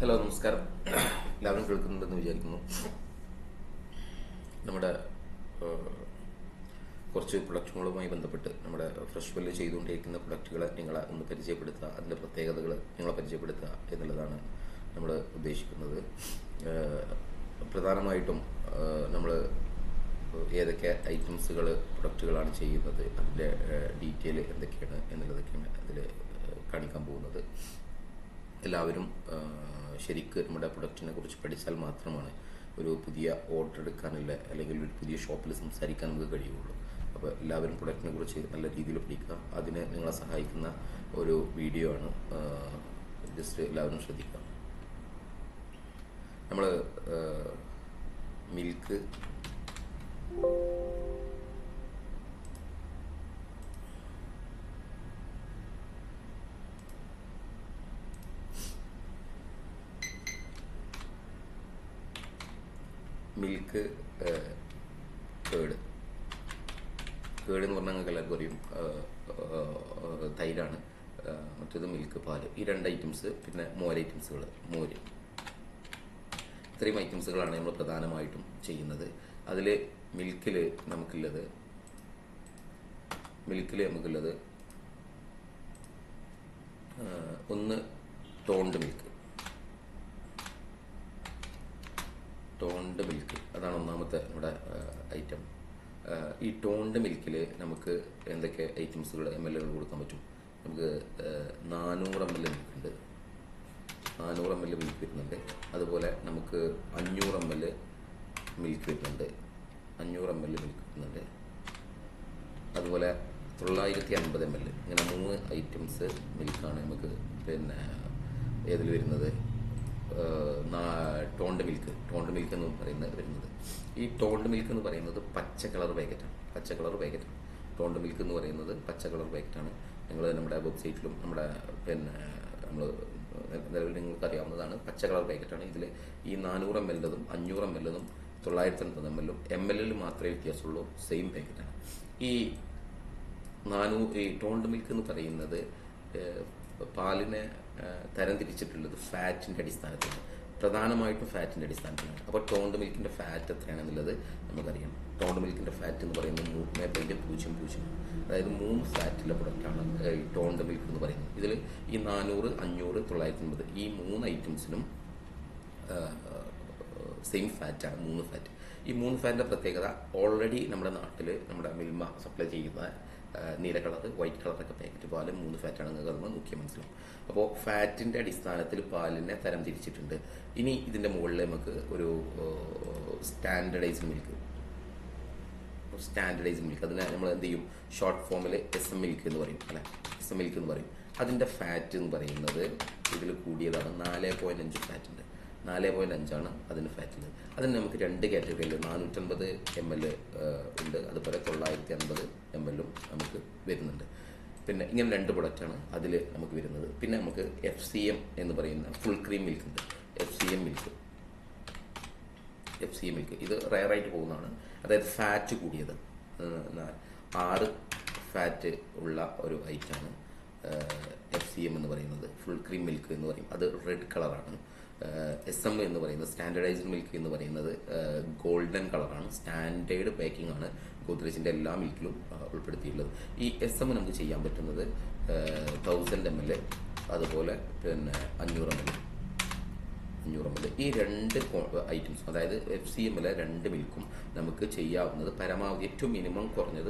Hello, നമസ്കാരം. എല്ലാവരും കേൾക്കുന്നുണ്ടെന്ന് വിചാരിക്കുന്നു. നമ്മുടെ കുറച്ച് പ്രൊഡക്റ്റുകളുമായി ബന്ധപ്പെട്ട് നമ്മുടെ ഫ്രഷ് വെല്ല് ചെയ്തുകൊണ്ടിരിക്കുന്ന പ്രൊഡക്റ്റുകളെ നിങ്ങളെ ഒന്ന് പരിചയപ്പെടുത്തുക, അതിൻ്റെ പ്രത്യേകതകൾ നിങ്ങളെ പരിചയപ്പെടുത്തുക എന്നുള്ളതാണ് നമ്മൾ ഉദ്ദേശിക്കുന്നത്. പ്രധാനമായിട്ടും നമ്മൾ ഏതൊക്കെ ഐറ്റംസുകൾ പ്രൊഡക്റ്റുകളാണ് ചെയ്യുന്നത്, അതിൻ്റെ ഡീറ്റെയിൽ എന്തൊക്കെയാണ് എന്നുള്ളതൊക്കെയാണ് അതിൽ കാണിക്കാൻ പോകുന്നത്. എല്ലാവരും ശരിക്ക് നമ്മുടെ പ്രൊഡക്റ്റിനെ കുറിച്ച് പഠിച്ചാൽ മാത്രമാണ് ഒരു പുതിയ ഓർഡർ എടുക്കാനുള്ള അല്ലെങ്കിൽ ഒരു പുതിയ ഷോപ്പിൽ സംസാരിക്കാൻ നമുക്ക് കഴിയുള്ളൂ. അപ്പോൾ എല്ലാവരും പ്രൊഡക്റ്റിനെ കുറിച്ച് നല്ല രീതിയിൽ പഠിക്കുക. അതിന് നിങ്ങളെ സഹായിക്കുന്ന ഒരു വീഡിയോ ആണ്. ജസ്റ്റ് എല്ലാവരും ശ്രദ്ധിക്കുക. നമ്മൾ മിൽക്ക് മിൽക്ക് കേട് എന്ന് പറഞ്ഞാൽ നിങ്ങൾക്ക് എല്ലാവർക്കും അറിയും, തൈരാണ്. മറ്റേത് മിൽക്ക് പാല്. ഈ രണ്ട് ഐറ്റംസ്, പിന്നെ മോര് ഐറ്റംസുകൾ, മോര്, ഇത്രയും ഐറ്റംസുകളാണ് നമ്മൾ പ്രധാനമായിട്ടും ചെയ്യുന്നത്. അതിൽ മിൽക്കിൽ നമുക്കുള്ളത് ഒന്ന് ടോണ്ട് മിൽക്ക്. അതാണ് ഒന്നാമത്തെ നമ്മുടെ ഐറ്റം. ഈ ടോണ്ട് മിൽക്കിൽ നമുക്ക് എന്തൊക്കെ ഐറ്റംസുകൾ ML കൊടുക്കാൻ പറ്റും? നമുക്ക് 400 ml മിൽക്കുണ്ട്, 400 ml മിൽക്ക് വരുന്നുണ്ട്. അതുപോലെ നമുക്ക് 500 ml മിൽക്ക് വരുന്നുണ്ട്, 500 ml മിൽക്ക് വരുന്നുണ്ട്. അതുപോലെ 950 ml. ഇങ്ങനെ 3 ഐറ്റംസ് മിൽക്കാണ് നമുക്ക് പിന്നെ ഏതിൽ വരുന്നത്, ടോണ്ട് മിൽക്ക് എന്ന് വരുന്നത്. ഈ ടോണ്ട് മിൽക്ക് എന്ന് പറയുന്നത് പച്ച കളർ പാക്കറ്റാണ്. ടോണ്ട് മിൽക്ക് എന്ന് പറയുന്നത് പച്ച കളർ പാക്കറ്റാണ്. നിങ്ങൾ നമ്മുടെ വെബ്സൈറ്റിലും നമ്മുടെ പിന്നെ നമ്മൾ നിലവിൽ നിങ്ങൾക്ക് അറിയാവുന്നതാണ്. പച്ച കളർ പാക്കറ്റാണ്. ഇതിൽ ഈ 400 ml 500 ml 950 ml ML മാത്രമേ വ്യത്യാസമുള്ളൂ. സെയിം പാക്കറ്റാണ്. ഈ ടോണ്ട് മിൽക്ക് എന്ന് പറയുന്നത് പാലിനെ തരംതിരിച്ചിട്ടുള്ളത് ഫാറ്റിൻ്റെ അടിസ്ഥാനത്തിലാണ്, പ്രധാനമായിട്ടും ഫാറ്റിൻ്റെ അടിസ്ഥാനത്തിലാണ്. അപ്പോൾ ടോണ്ട് മിൽക്കിൻ്റെ ഫാറ്റ് എത്രയാണെന്നുള്ളത് നമുക്കറിയാം. ടോണ്ട് മിൽക്കിൻ്റെ ഫാറ്റ് എന്ന് പറയുന്നത് 3.00, അതായത് 3 ഫാറ്റുള്ള പ്രൊഡക്റ്റാണ് ഈ ടോണ്ട് മിൽക്ക് എന്ന് പറയുന്നത്. ഇതിൽ ഈ 400, 500, 950 ഈ 3 ഐറ്റംസിനും സെയിം ഫാറ്റാണ്, 3 ഫാറ്റ്. ഈ 3 ഫാറ്റിൻ്റെ പ്രത്യേകത, ഓൾറെഡി നമ്മുടെ നാട്ടിൽ നമ്മുടെ മിൽമ സപ്ലൈ ചെയ്യുന്ന നീല കളർ, വൈറ്റ് കളറൊക്കെ പാക്കറ്റ് പാല് 3 ഫാറ്റാണ്. നിങ്ങൾക്ക് അത് നോക്കിയാൽ മനസ്സിലാവും. അപ്പോൾ ഫാറ്റിൻ്റെ അടിസ്ഥാനത്തിൽ പാലിനെ തരം തിരിച്ചിട്ടുണ്ട്. ഇനി ഇതിൻ്റെ മുകളിൽ നമുക്ക് ഒരു സ്റ്റാൻഡർഡൈസ്ഡ് മിൽക്ക്, അതിനെ നമ്മൾ എന്ത് ചെയ്യും, ഷോർട്ട് ഫോമിൽ SM മിൽക്ക് എന്ന് പറയും, അല്ലെ, SM മിൽക്ക് എന്ന് പറയും. അതിൻ്റെ ഫാറ്റ് എന്ന് പറയുന്നത് ഇതിൽ കൂടിയതാണ്, 4.5 ഫാറ്റുണ്ട്, 4.5 അതിന് ഫാറ്റുള്ളത്. അതിന് നമുക്ക് 2 കാറ്റഗറിയിൽ 450 ml ഉണ്ട്, അതുപോലെ 950 ml നമുക്ക് വരുന്നുണ്ട്. പിന്നെ ഇങ്ങനെ 2 പ്രൊഡക്റ്റാണ് അതിൽ നമുക്ക് വരുന്നത്. പിന്നെ നമുക്ക് FCM എന്ന് പറയുന്ന ഫുൾ ക്രീം മിൽക്ക് ഉണ്ട്. FCM മിൽക്ക് ഇത് റയറായിട്ട് പോകുന്നതാണ്. അതായത് ഫാറ്റ് കൂടിയത്, 6 ഫാറ്റ് ഉള്ള ഒരു ഐറ്റമാണ് FCM എന്ന് പറയുന്നത്. ഫുൾ ക്രീം മിൽക്ക് എന്ന് പറയും, അത് റെഡ് കളറാണ്. SM എന്ന് പറയുന്നത് സ്റ്റാൻഡർഡൈസ്ഡ് മിൽക്ക് എന്ന് പറയുന്നത് ഗോൾഡൻ കളറാണ്. സ്റ്റാൻഡേർഡ് പാക്കിംഗ് ആണ് ഗോദ്രേജിൻ്റെ എല്ലാ മിൽക്കിലും ഉൾപ്പെടുത്തിയിട്ടുള്ളത്. ഈ SM നമുക്ക് ചെയ്യാൻ പറ്റുന്നത് 1000 ml, അതുപോലെ പിന്നെ 500 ml. ഈ 2 ഐറ്റംസും, അതായത് FCMലെ 2 മിൽക്കും നമുക്ക് ചെയ്യാവുന്നത് പരമാവധി ഏറ്റവും മിനിമം കുറഞ്ഞത്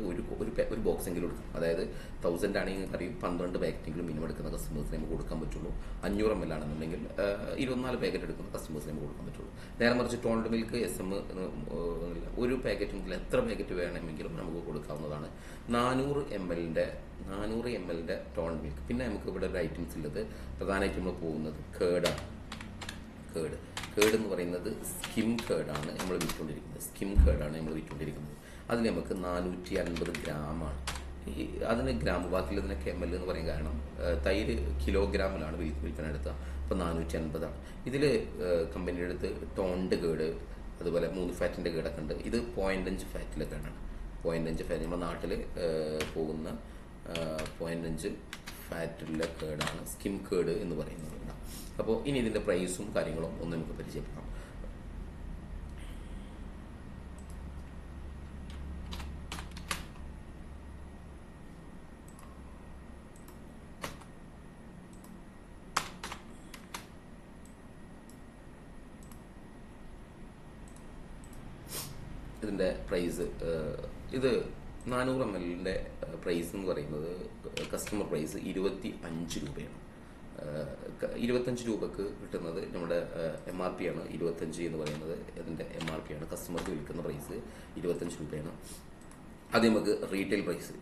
ഒരു ബോക്സെങ്കിലും എടുക്കും. അതായത് 1000 ആണെങ്കിൽ അറിയും 12 പാക്കറ്റെങ്കിലും മിനിമം എടുക്കുന്ന കസ്റ്റമേഴ്സിന് നമുക്ക് കൊടുക്കാൻ പറ്റുള്ളൂ. 500 ml ആണെന്നുണ്ടെങ്കിൽ 24 പാക്കറ്റ് എടുക്കുന്ന കസ്റ്റമേഴ്സിന് നമുക്ക് കൊടുക്കാൻ പറ്റുള്ളൂ. നേരെ മറിച്ച് ടോണ്ട് മിൽക്ക് SM ഒരു പാക്കറ്റ് മുതൽ എത്ര പാക്കറ്റ് വേണമെങ്കിലും നമുക്ക് കൊടുക്കാവുന്നതാണ്. 400 ml ടോണ്ട് മിൽക്ക്. പിന്നെ നമുക്ക് ഇവിടെ ഒരു ഐറ്റംസ് ഉള്ളത്, പ്രധാനമായിട്ട് നമ്മൾ പോകുന്നത് കേടാണ്. കേട് എന്ന് പറയുന്നത് സ്കിം കേടാണ് നമ്മൾ വിറ്റുകൊണ്ടിരിക്കുന്നത്. അതിന് നമുക്ക് 450 ഗ്രാമാണ്. അതിന് ഗ്രാം, ബാക്കിയുള്ളതിനൊക്കെ ML എന്ന് പറയും. കാരണം തൈര് കിലോഗ്രാമിലാണ് വിൽപ്പന എടുത്തുക. അപ്പോൾ 450 ഇതിൽ കമ്പനിയുടെ അടുത്ത് ടോണ്ട് കേട്, അതുപോലെ 3 ഫാറ്റിൻ്റെ കേടൊക്കെ ഉണ്ട്. ഇത് 0.5 ഫാറ്റിലെ കേടാണ്. 0.5 ഫാറ്റ് നമ്മുടെ നാട്ടിൽ പോകുന്ന 0.5 ഫാറ്റുള്ള കേടാണ് സ്കിം കേട് എന്ന് പറയുന്നത്. അപ്പോൾ ഇനി ഇതിൻ്റെ പ്രൈസും കാര്യങ്ങളും ഒന്ന് നമുക്ക് പരിചയപ്പെടാം. ഇതിൻ്റെ പ്രൈസ് ഇത് 400 ml പ്രൈസ് എന്ന് പറയുന്നത് കസ്റ്റമർ പ്രൈസ് 25 രൂപയാണ്. 25 രൂപക്ക് കിട്ടുന്നത് നമ്മുടെ MRP ആണ്. 25 എന്ന് പറയുന്നത് ഇതിൻ്റെ MRP ആണ്. കസ്റ്റമർക്ക് വിൽക്കുന്ന പ്രൈസ് 25 രൂപയാണ്. അത് നമുക്ക് റീറ്റെയിൽ പ്രൈസ്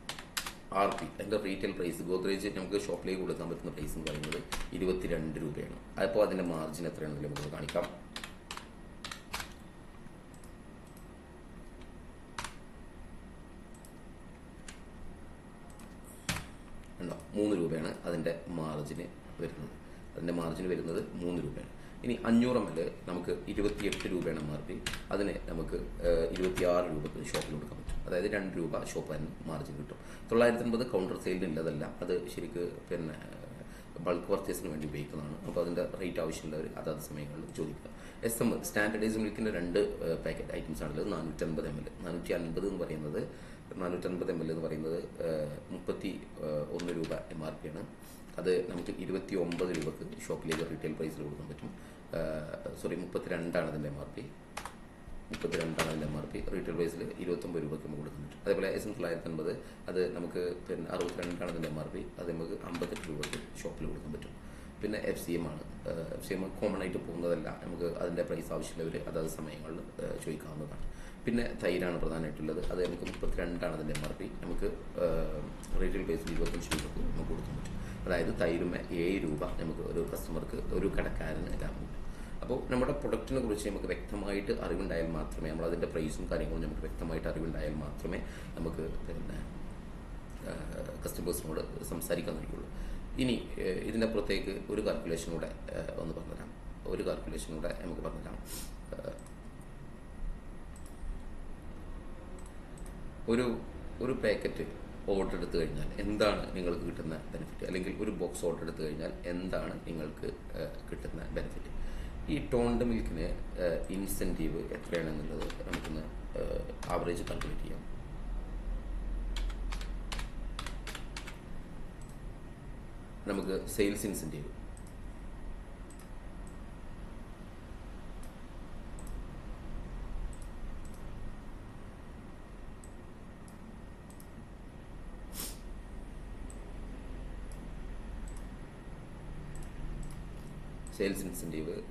RP, അതിൻ്റെ റീറ്റെയിൽ പ്രൈസ് ഗോദ്രേജ് നമുക്ക് ഷോപ്പിലേക്ക് കൊടുക്കാൻ പറ്റുന്ന പ്രൈസ് എന്ന് പറയുന്നത് 22 രൂപയാണ്. അപ്പോൾ അതിൻ്റെ മാർജിൻ എത്രയാണെന്ന് നമുക്ക് കാണിക്കാം. ഉണ്ടോ, 3 രൂപയാണ് അതിൻ്റെ മാർജിന് വരുന്നത്. 3 രൂപയാണ്. ഇനി 500 ml നമുക്ക് 28 രൂപയാണ് MRP. അതിന് നമുക്ക് 26 രൂപക്ക് ഷോപ്പിൽ കൊടുക്കാൻ പറ്റും. അതായത് 2 രൂപ ഷോപ്പിന് മാർജിൻ കിട്ടും. 950 കൗണ്ടർ സെയിലിനുള്ളതല്ല, അത് ശരിക്ക് പിന്നെ ബൾക്ക് പർച്ചേസിന് വേണ്ടി ഉപയോഗിക്കുന്നതാണ്. അപ്പോൾ അതിൻ്റെ റേറ്റ് ആവശ്യമുള്ളവർ അതാത് സമയങ്ങളിൽ ചോദിക്കുക. SM സ്റ്റാൻഡർഡൈസ് മിൽക്കിൻ്റെ 2 പാക്കറ്റ് ഐറ്റംസ് ആണുള്ളത്. 450 ml 450 എന്ന് പറയുന്നത് 450 ml എന്ന് പറയുന്നത് 31 രൂപ MRP ആണ്. അത് നമുക്ക് 29 രൂപക്ക് ഷോപ്പിലേക്ക് റീറ്റെയിൽ പ്രൈസിൽ കൊടുക്കാൻ പറ്റും. 32 ആണ് അതിൻ്റെ MRP. 32 ആണ് അതിൻ്റെ MRP. റീറ്റെയിൽ പ്രൈസിൽ 29 രൂപയ്ക്ക് നമുക്ക് കൊടുക്കാൻ പറ്റും. അതേപോലെ SM 950 അത് നമുക്ക് പിന്നെ 62 ആണ് അതിൻ്റെ MRP. അത് നമുക്ക് 58 രൂപയ്ക്ക് ഷോപ്പിൽ കൊടുക്കാൻ പറ്റും. പിന്നെ FCM ആണ്. FCM കോമൺ ആയിട്ട് പോകുന്നതല്ല, നമുക്ക് അതിൻ്റെ പ്രൈസ് ആവശ്യമുള്ളവർ അതാത് സമയങ്ങളിൽ ചോദിക്കാവുന്നതാണ്. പിന്നെ തൈരാണ് പ്രധാനമായിട്ടുള്ളത്. അത് നമുക്ക് 32 ആണ് അതിൻ്റെ MRP. നമുക്ക് റീറ്റെയിൽ പ്രൈസിൽ 25 രൂപയ്ക്ക് നമുക്ക് കൊടുക്കാൻ പറ്റും. അതായത് തൈരുമേ 7 രൂപ നമുക്ക് ഒരു കസ്റ്റമർക്ക്, ഒരു കടക്കാരന് ലാഭം കിട്ടും. അപ്പോൾ നമ്മുടെ പ്രൊഡക്റ്റിനെ കുറിച്ച് നമുക്ക് വ്യക്തമായിട്ട് അറിവുണ്ടായാൽ മാത്രമേ, നമ്മളതിൻ്റെ പ്രൈസും കാര്യങ്ങളും നമുക്ക് വ്യക്തമായിട്ട് അറിവുണ്ടായാൽ മാത്രമേ നമുക്ക് പിന്നെ കസ്റ്റമേഴ്സിനോട് സംസാരിക്കാൻ കഴിയുള്ളൂ. ഇനി ഇതിൻ്റെ അപ്പുറത്തേക്ക് ഒരു കാൽക്കുലേഷൻ കൂടെ ഒന്ന് പറഞ്ഞുതരാം. നമുക്ക് പറഞ്ഞുതരാം. ഒരു പാക്കറ്റ് ഓർഡർ എടുത്തു കഴിഞ്ഞാൽ എന്താണ് നിങ്ങൾക്ക് കിട്ടുന്ന ബെനിഫിറ്റ്, അല്ലെങ്കിൽ ഒരു ബോക്സ് ഓർഡർ എടുത്തു കഴിഞ്ഞാൽ എന്താണ് നിങ്ങൾക്ക് കിട്ടുന്ന ബെനിഫിറ്റ്. ഈ ടോൺഡ് മിൽക്കിന് ഇൻസെൻറ്റീവ് എത്രയാണെന്നുള്ളത് നമുക്കൊന്ന് ആവറേജ് കാൽക്കുലേറ്റ് ചെയ്യാം. നമുക്ക് സെയിൽസ് ഇൻസെൻറ്റീവ്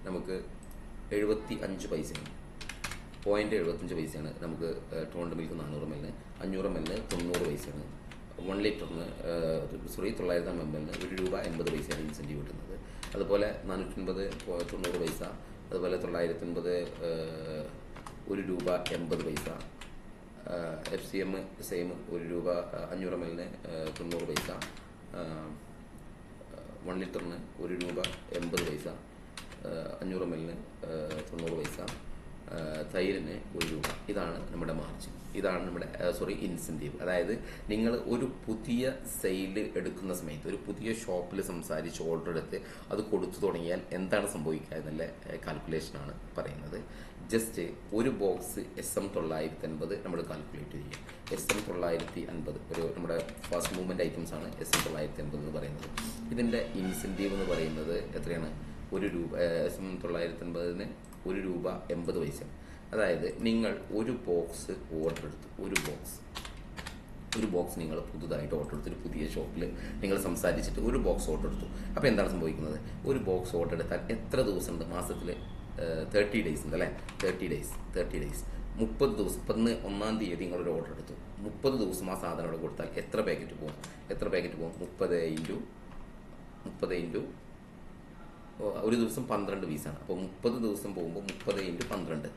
നമുക്ക് 75 പൈസയാണ്. 0.75 പൈസയാണ് നമുക്ക് ടോൺഡ് മിൽക്ക് 400 ml. 500 ml 90 പൈസയാണ്. 1 ലിറ്ററിന് 900 ml 1 രൂപ 80 പൈസയാണ് ഇൻസെൻറ്റീവ് കിട്ടുന്നത്. അതുപോലെ 450 90 പൈസ, അതുപോലെ 950 1 രൂപ 80 പൈസ. FCM സെയിം 1 രൂപ 500 ml 90 പൈസ. 1 ലിറ്ററിന് 1 രൂപ 80 പൈസ. 500 ml 90 പൈസ. തൈരിന് 1 രൂപ. ഇതാണ് നമ്മുടെ മാർജിൻ. ഇതാണ് നമ്മുടെ ഇൻസെൻറ്റീവ്. അതായത് നിങ്ങൾ ഒരു പുതിയ സെയിൽ എടുക്കുന്ന സമയത്ത്, ഒരു പുതിയ ഷോപ്പിൽ സംസാരിച്ച് ഓർഡർ എടുത്ത് അത് കൊടുത്തു തുടങ്ങിയാൽ എന്താണ് സംഭവിക്കുക എന്നുള്ള കാൽക്കുലേഷനാണ് പറയുന്നത്. ജസ്റ്റ് ഒരു ബോക്സ് SM 950 നമ്മൾ കാൽക്കുലേറ്റ് ചെയ്യുക. SM 950 ഒരു നമ്മുടെ ഫാസ്റ്റ് മൂവ്മെൻറ്റ് ഐറ്റംസ് ആണ് SM 950 എന്ന് പറയുന്നത്. ഇതിൻ്റെ ഇൻസെൻറ്റീവ് എന്ന് പറയുന്നത് എത്രയാണ്? 1 രൂപ. SM 950 1 രൂപ 80 പൈസ. അതായത് നിങ്ങൾ ഒരു ബോക്സ് ഓർഡർ എടുത്തു, ഒരു ബോക്സ് നിങ്ങൾ പുതുതായിട്ട് ഓർഡർ എടുത്തു, ഒരു പുതിയ ഷോപ്പിൽ നിങ്ങൾ സംസാരിച്ചിട്ട് ഒരു ബോക്സ് ഓർഡർ എടുത്തു. അപ്പോൾ എന്താണ് സംഭവിക്കുന്നത്? ഒരു ബോക്സ് ഓർഡർ എടുത്താൽ എത്ര ദിവസമുണ്ട്? മാസത്തിൽ 30 ഡേയ്സ് ഉണ്ട് അല്ലേ? 30 ഡേയ്സ് 30 ദിവസം. ഇപ്പം 1-ാം തീയതി നിങ്ങളൊരു ഓർഡർ എടുത്തു, 30 ദിവസം ആ സാധനം അവിടെ കൊടുത്താൽ എത്ര പാക്കറ്റ് പോകും? 30 ഇൻറ്റു ഒരു ദിവസം 12 പീസാണ്. അപ്പോൾ 30 ദിവസം പോകുമ്പോൾ 30 × 12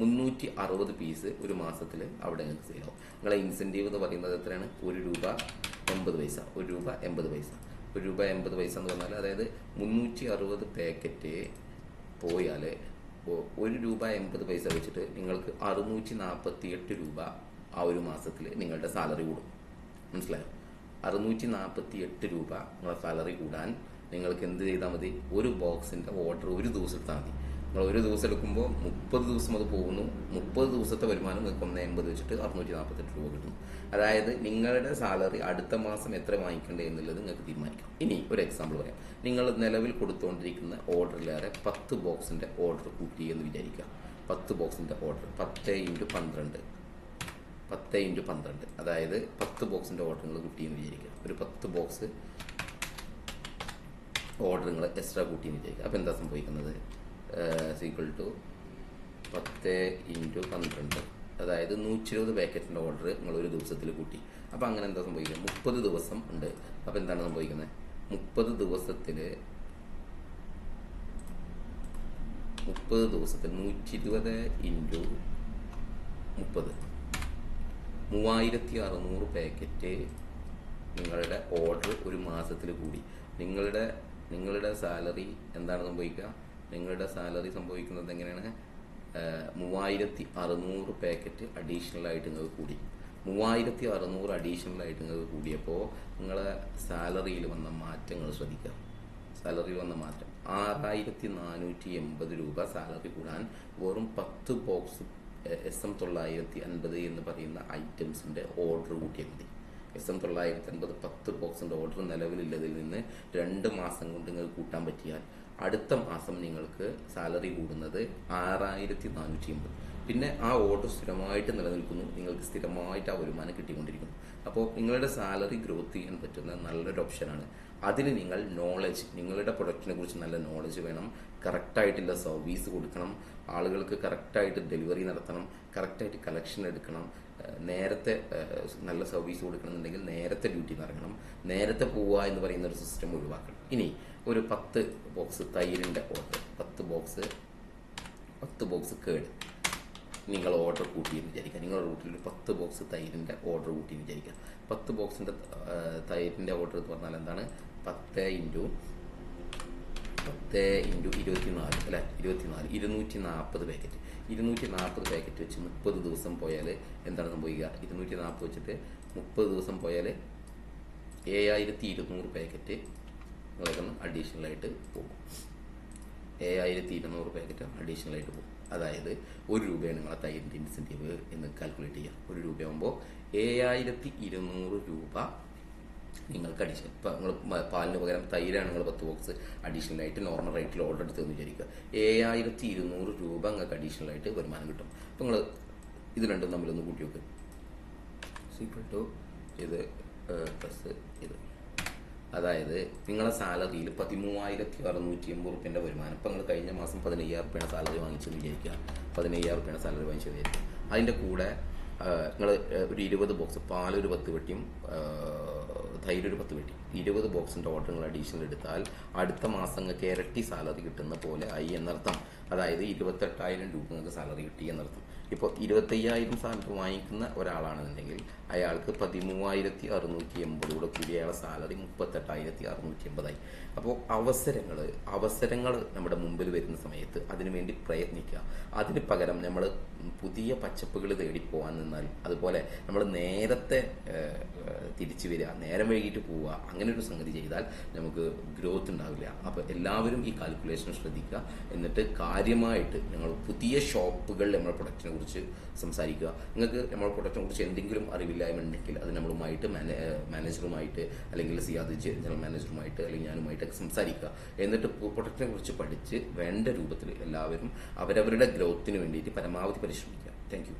360 പീസ് ഒരു മാസത്തിൽ അവിടെ നിങ്ങൾക്ക് സെയിലാവും. നിങ്ങളെ ഇൻസെൻറ്റീവ് എന്ന് പറയുന്നത് എത്രയാണ്? 1 രൂപ 80 പൈസ. 1 രൂപ 80 പൈസ. 1 രൂപ 80 പൈസ എന്ന് പറഞ്ഞാൽ അതായത് 360 പാക്കറ്റ് പോയാൽ 1 രൂപ 80 പൈസ വെച്ചിട്ട് നിങ്ങൾക്ക് 648 രൂപ ആ ഒരു മാസത്തിൽ നിങ്ങളുടെ സാലറി കൂടും. മനസ്സിലായോ? 648 രൂപ നിങ്ങളുടെ സാലറി കൂടാൻ നിങ്ങൾക്ക് എന്ത് ചെയ്താൽ മതി, ഒരു ബോക്സിൻ്റെ ഓർഡർ ഒരു ദിവസം എടുത്താൽ മതി. നിങ്ങൾ ഒരു ദിവസം എടുക്കുമ്പോൾ 30 ദിവസം അത് പോകുന്നു. 30 ദിവസത്തെ വരുമാനം നിങ്ങൾക്ക് 1.80 വെച്ചിട്ട് 648 രൂപ കിട്ടുന്നു. അതായത് നിങ്ങളുടെ സാലറി അടുത്ത മാസം എത്ര വാങ്ങിക്കേണ്ടത് എന്നുള്ളത് നിങ്ങൾക്ക് തീരുമാനിക്കാം. ഇനി ഒരു എക്സാമ്പിൾ പറയാം. നിങ്ങൾ നിലവിൽ കൊടുത്തുകൊണ്ടിരിക്കുന്ന ഓർഡറിലേറെ 10 ബോക്സിൻ്റെ ഓർഡർ കൂട്ടി എന്ന് വിചാരിക്കുക. 10 ബോക്സിൻ്റെ ഓർഡർ 10 × 12 10 × 12, അതായത് 10 ബോക്സിൻ്റെ ഓർഡർ നിങ്ങൾ കൂട്ടി എന്ന് വിചാരിക്കുക. ഒരു 10 ബോക്സ് ഓർഡർ നിങ്ങൾ എക്സ്ട്രാ കൂട്ടി എന്ന് വിചാരിക്കുക. അപ്പോൾ എന്താ സംഭവിക്കുന്നത്? ഈക്വൽ ടു 10 × 12, അതായത് 120 പാക്കറ്റിൻ്റെ ഓർഡർ നിങ്ങൾ ഒരു ദിവസത്തിൽ കൂട്ടി. അപ്പോൾ അങ്ങനെ എന്താ സംഭവിക്കുന്നത്? 30 ദിവസം ഉണ്ട്. അപ്പോൾ എന്താണ് സംഭവിക്കുന്നത്? 30 ദിവസത്തിൽ 120 × 30 3600 പാക്കറ്റ് നിങ്ങളുടെ ഓർഡർ ഒരു മാസത്തിൽ കൂടി. നിങ്ങളുടെ സാലറി എന്താണ് സംഭവിക്കുക? നിങ്ങളുടെ സാലറി സംഭവിക്കുന്നത് എങ്ങനെയാണ്? 3600 പാക്കറ്റ് അഡീഷണൽ ആയിട്ട് നിങ്ങൾക്ക് കൂടി. 3600 അഡീഷണൽ ആയിട്ട് നിങ്ങൾക്ക് കൂടിയപ്പോൾ നിങ്ങളെ സാലറിയിൽ വന്ന മാറ്റങ്ങൾ ശ്രദ്ധിക്കുക. സാലറിയിൽ വന്ന മാറ്റം 6480 രൂപ സാലറി കൂടാൻ വെറും 10 ബോക്സ് SM 950 എന്ന് പറയുന്ന ഐറ്റംസിൻ്റെ ഓർഡർ കൂട്ടിയാൽ മതി. SM 950 10 ബോക്സിൻ്റെ ഓർഡർ നിലവിലുള്ളതിൽ നിന്ന് 2 മാസം കൊണ്ട് നിങ്ങൾക്ക് കൂട്ടാൻ പറ്റിയാൽ അടുത്ത മാസം നിങ്ങൾക്ക് സാലറി കൂടുന്നത് 6480. പിന്നെ ആ ഓർഡർ സ്ഥിരമായിട്ട് നിലനിൽക്കുന്നു. നിങ്ങൾക്ക് സ്ഥിരമായിട്ട് ആ വരുമാനം കിട്ടിക്കൊണ്ടിരിക്കുന്നു. അപ്പോൾ നിങ്ങളുടെ സാലറി ഗ്രോത്ത് ചെയ്യാൻ പറ്റുന്ന നല്ലൊരു ഓപ്ഷനാണ്. അതിന് നിങ്ങൾ നോളജ്, നിങ്ങളുടെ പ്രൊഡക്റ്റിനെ കുറിച്ച് നല്ല നോളജ് വേണം. കറക്റ്റായിട്ടുള്ള സർവീസ് കൊടുക്കണം. ആളുകൾക്ക് കറക്റ്റായിട്ട് ഡെലിവറി നടത്തണം. കറക്റ്റായിട്ട് കളക്ഷൻ എടുക്കണം. നേരത്തെ നല്ല സർവീസ് കൊടുക്കണമെന്നുണ്ടെങ്കിൽ നേരത്തെ ഡ്യൂട്ടിയിൽ ഇറങ്ങണം. നേരത്തെ പോവുക എന്ന് പറയുന്ന ഒരു സിസ്റ്റം ഒഴിവാക്കണം. ഇനി ഒരു 10 ബോക്സ് തൈരിൻ്റെ ഓർഡർ, 10 ബോക്സ് കേട് നിങ്ങൾ ഓർഡർ കൂട്ടിയെന്ന് വിചാരിക്കുക. നിങ്ങളുടെ റൂട്ടിൽ ഒരു 10 ബോക്സ് തൈരിൻ്റെ ഓർഡർ കൂട്ടിയെന്ന് വിചാരിക്കുക. 10 ബോക്സിൻ്റെ തൈരിൻ്റെ ഓർഡർ എന്ന് പറഞ്ഞാൽ എന്താണ്? 10 × 24 അല്ലേ? 240 പാക്കറ്റ്. 240 പാക്കറ്റ് വെച്ച് 30 ദിവസം പോയാൽ എന്താണ് സംഭവിക്കുക? 240 വെച്ചിട്ട് 30 ദിവസം പോയാൽ 7200 പാക്കറ്റ് നിങ്ങളൊക്കെ അഡീഷണലായിട്ട് പോകും. 7200 പാക്കറ്റ് അഡീഷണലായിട്ട് പോകും. അതായത് 1 രൂപയാണ് നിങ്ങളെ തൈരിൻ്റെ ഇൻസെൻറ്റീവ് എന്ന് കാൽക്കുലേറ്റ് ചെയ്യുക. 1 രൂപയാകുമ്പോൾ 7200 രൂപ നിങ്ങൾക്ക് അഡീഷണൽ. ഇപ്പോൾ നിങ്ങൾ പാലിന് പകരം തൈരാണ് നിങ്ങൾ 10 ബോക്സ് അഡീഷണലായിട്ട് നോർമൽ റേറ്റിൽ ഓർഡർ എടുത്തെന്ന് വിചാരിക്കുക. 7200 രൂപ നിങ്ങൾക്ക് അഡീഷണലായിട്ട് വരുമാനം കിട്ടും. അപ്പോൾ നിങ്ങൾ ഇത് രണ്ടും തമ്മിലൊന്ന് കൂട്ടി വെക്കുക. ഈക്വൽ ടു ഇത് പ്ലസ് ഇത്. അതായത് നിങ്ങളെ സാലറിയിൽ 13,680 റുപ്യൻ്റെ വരുമാനം. ഇപ്പം നിങ്ങൾ കഴിഞ്ഞ മാസം 15,000 റുപ്യാണ് സാലറി വാങ്ങിച്ചെന്ന് വിചാരിക്കുക. 15,000 റുപ്യാണ് സാലറി വാങ്ങിച്ചെന്ന് വിചാരിക്കുക. അതിൻ്റെ കൂടെ നിങ്ങൾ ഒരു 20 ബോക്സ് പാലൊരു 10 പെട്ടിയും തൈര് ഒരു 10 പെട്ടി 20 ബോക്സിൻ്റെ ഓർഡർ നിങ്ങൾ അഡീഷണൽ എടുത്താൽ അടുത്ത മാസം നിങ്ങൾക്ക് ഇരട്ടി സാലറി കിട്ടുന്ന പോലെ ആയി എന്നർത്ഥം. അതായത് 28,000 രൂപ നിങ്ങൾക്ക് സാലറി കിട്ടി എന്നർത്ഥം. ഇപ്പോൾ 25,000 സാലറി വാങ്ങിക്കുന്ന ഒരാളാണെന്നുണ്ടെങ്കിൽ അയാൾക്ക് 13,680 കൂടെ കൂടി അയാളെ സാലറി 38,680 ആയി. അപ്പോൾ അവസരങ്ങൾ നമ്മുടെ മുമ്പിൽ വരുന്ന സമയത്ത് അതിനുവേണ്ടി പ്രയത്നിക്കുക. അതിന് പകരം നമ്മൾ പുതിയ പച്ചപ്പുകൾ തേടിപ്പോകാൻ നിന്നാൽ, അതുപോലെ നമ്മൾ നേരത്തെ തിരിച്ചു വരിക, നേരം വൈകിട്ട് പോവുക, അങ്ങനെ ഒരു സംഗതി ചെയ്താൽ നമുക്ക് ഗ്രോത്ത് ഉണ്ടാവില്ല. അപ്പോൾ എല്ലാവരും ഈ കാൽക്കുലേഷൻ ശ്രദ്ധിക്കുക. എന്നിട്ട് കാര്യമായിട്ട് ഞങ്ങൾ പുതിയ ഷോപ്പുകൾ നമ്മുടെ പ്രൊഡക്റ്റിനെ കുറിച്ച് സംസാരിക്കുക. നിങ്ങൾക്ക് നമ്മുടെ പ്രൊഡക്റ്റിനെ കുറിച്ച് എന്തെങ്കിലും അറിവില്ലായ്മ ഉണ്ടെങ്കിൽ അത് നമ്മളുമായിട്ട് മാനേജറുമായിട്ട് അല്ലെങ്കിൽ സിയാദ് ജനറൽ മാനേജറുമായിട്ട് അല്ലെങ്കിൽ ഞാനുമായിട്ടൊക്കെ സംസാരിക്കുക. എന്നിട്ട് പ്രൊഡക്റ്റിനെ കുറിച്ച് പഠിച്ച് വേണ്ട രൂപത്തിൽ എല്ലാവരും അവരവരുടെ ഗ്രോത്തിന് വേണ്ടിയിട്ട് പരമാവധി പരിശ്രമിക്കുക. Thank you.